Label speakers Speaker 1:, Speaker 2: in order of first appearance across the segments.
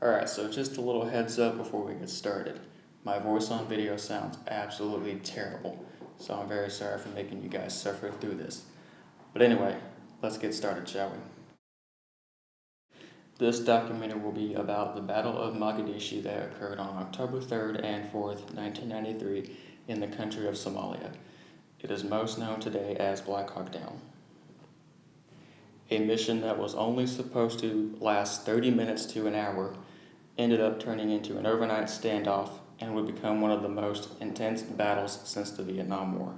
Speaker 1: Alright, so just a little heads up before we get started. My voice on video sounds absolutely terrible, so I'm very sorry for making you guys suffer through this. But anyway, let's get started, shall we? This documentary will be about the Battle of Mogadishu that occurred on October 3rd and 4th, 1993 in the country of Somalia. It is most known today as Black Hawk Down. A mission that was only supposed to last 30 minutes to an hour ended up turning into an overnight standoff and would become one of the most intense battles since the Vietnam War.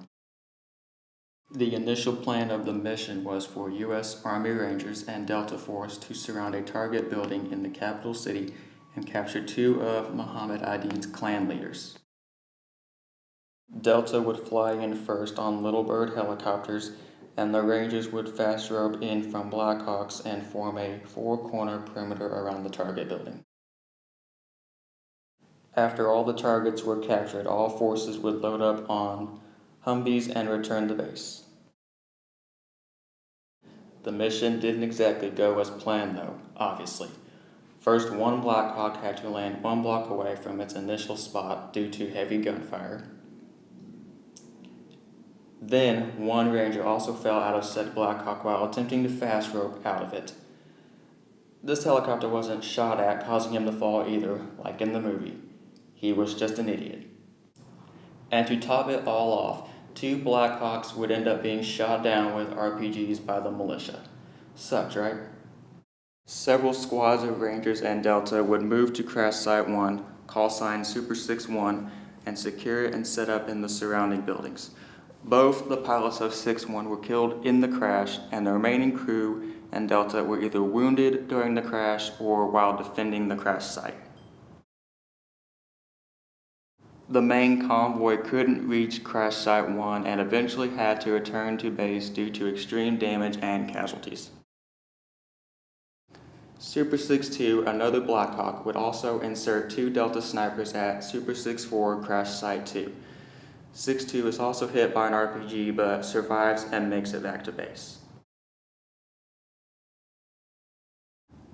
Speaker 1: The initial plan of the mission was for U.S. Army Rangers and Delta Force to surround a target building in the capital city and capture two of Muhammad Aidin's clan leaders. Delta would fly in first on Little Bird helicopters, and the Rangers would fast rope in from Black Hawks and form a four-corner perimeter around the target building. After all the targets were captured, all forces would load up on Humvees and return to base. The mission didn't exactly go as planned though, obviously. First, one Black Hawk had to land 1 block away from its initial spot due to heavy gunfire. Then, one Ranger also fell out of said Black Hawk while attempting to fast rope out of it. This helicopter wasn't shot at, causing him to fall either, like in the movie. He was just an idiot. And to top it all off, 2 Black Hawks would end up being shot down with RPGs by the militia. Sucks, right? Several squads of Rangers and Delta would move to Crash Site 1, call sign Super 6-1, and secure it and set up in the surrounding buildings. Both the pilots of 6-1 were killed in the crash, and the remaining crew and Delta were either wounded during the crash or while defending the crash site. The main convoy couldn't reach Crash Site 1 and eventually had to return to base due to extreme damage and casualties. Super 6-2, another Black Hawk, would also insert 2 Delta snipers at Super 6-4 Crash Site 2. 6-2 is also hit by an RPG but survives and makes it back to base.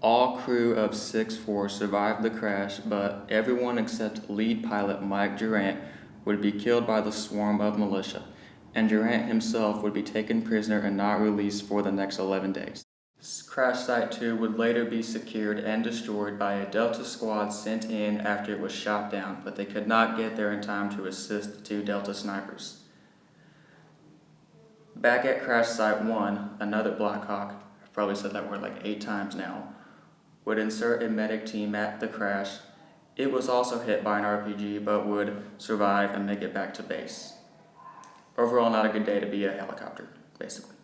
Speaker 1: All crew of 6-4 survived the crash, but everyone except lead pilot Mike Durant would be killed by the swarm of militia, and Durant himself would be taken prisoner and not released for the next 11 days. Crash Site 2 would later be secured and destroyed by a Delta squad sent in after it was shot down, but they could not get there in time to assist the 2 Delta snipers. Back at Crash Site 1, another Black Hawk, I've probably said that word like 8 times now, would insert a medic team at the crash. It was also hit by an RPG but would survive and make it back to base. Overall, not a good day to be a helicopter, basically.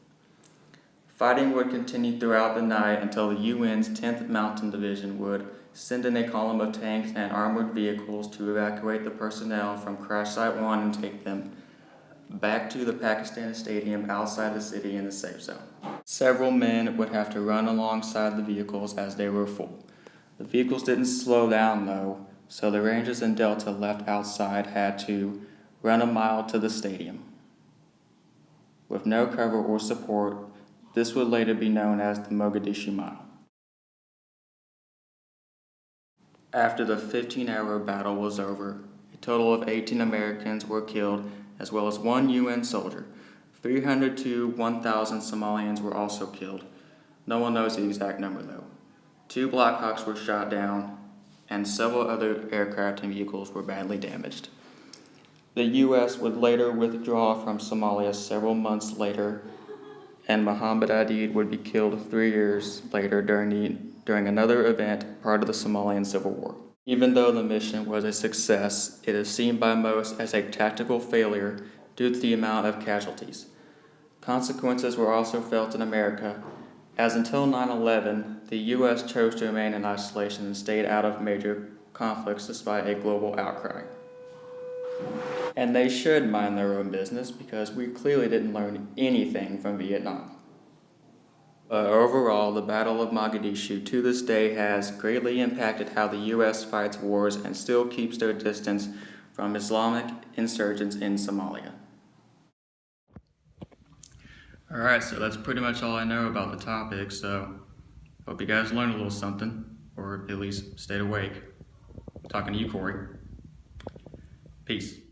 Speaker 1: Fighting would continue throughout the night until the UN's 10th Mountain Division would send in a column of tanks and armored vehicles to evacuate the personnel from Crash Site 1 and take them back to the Pakistan Stadium outside the city in the safe zone. Several men would have to run alongside the vehicles as they were full. The vehicles didn't slow down though, so the Rangers and Delta left outside had to run a mile to the stadium. With no cover or support, this would later be known as the Mogadishu Mile. After the 15-hour battle was over, a total of 18 Americans were killed, as well as 1 UN soldier. 300 to 1,000 Somalians were also killed. No one knows the exact number though. 2 Black Hawks were shot down, and several other aircraft and vehicles were badly damaged. The U.S. would later withdraw from Somalia several months later, and Muhammad Aidin would be killed 3 years later during another event, part of the Somalian Civil War. Even though the mission was a success, it is seen by most as a tactical failure due to the amount of casualties. Consequences were also felt in America, as until 9/11, the U.S. chose to remain in isolation and stayed out of major conflicts despite a global outcry. And they should mind their own business because we clearly didn't learn anything from Vietnam. Overall, the Battle of Mogadishu to this day has greatly impacted how the U.S. fights wars and still keeps their distance from Islamic insurgents in Somalia. Alright, so that's pretty much all I know about the topic, so hope you guys learned a little something, or at least stayed awake. Talking to you, Corey. Peace.